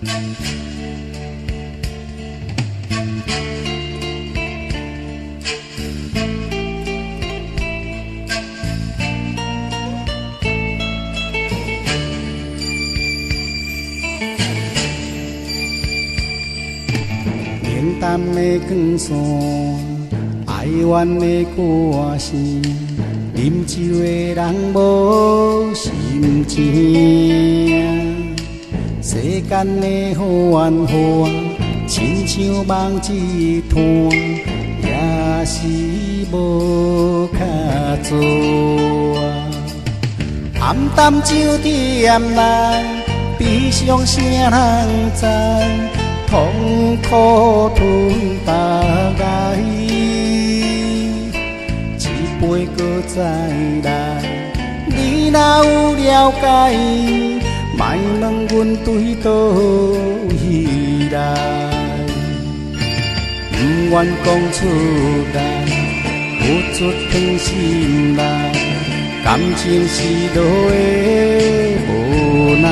平淡的光线，哀怨的歌声，饮酒的人无心情。世间的繁华，亲像梦一团，也是无较多。暗淡酒店内，悲伤声人知。痛苦吞白来，一杯搁再来。你若有了解，莫问阮对倒位来，不愿讲出来，付出藏心内，感情是落的无奈。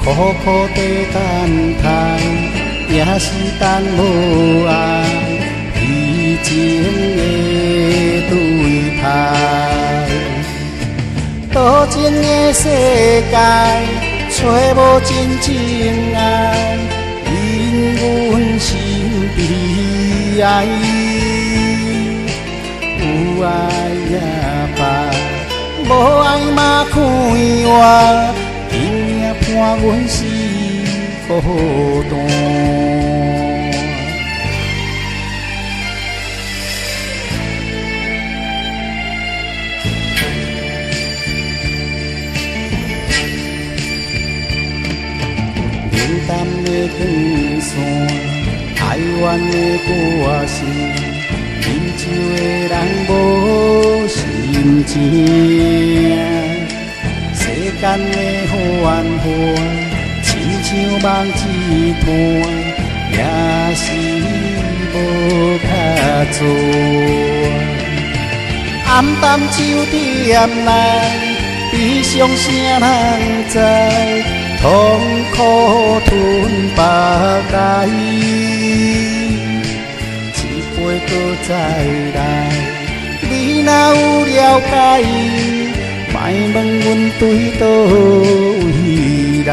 苦苦地等待，也是等无爱，虚情的对待。多情的世界，找无真正爱，因阮心悲哀。有爱也罢，无爱嘛开活。判阮是孤单，平淡的光线，哀怨的歌声，饮酒的人无心情。世间的繁华，亲像梦一团，也是无较多。暗淡酒店内，悲伤声人知，痛苦吞白来，一杯搁再来。你若有了解。莫问阮对倒位来，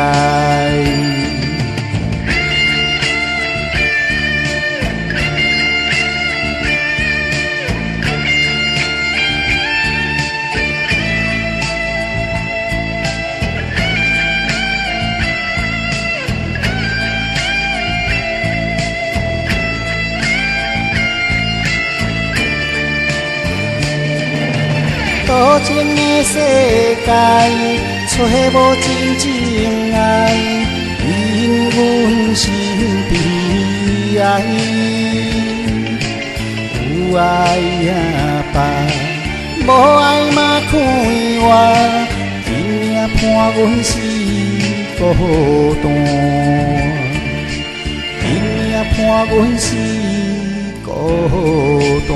多情的世界，找无真正爱，因阮心悲哀。有爱也罢，无爱嘛快活，今命判阮是孤单，今命判阮是孤单。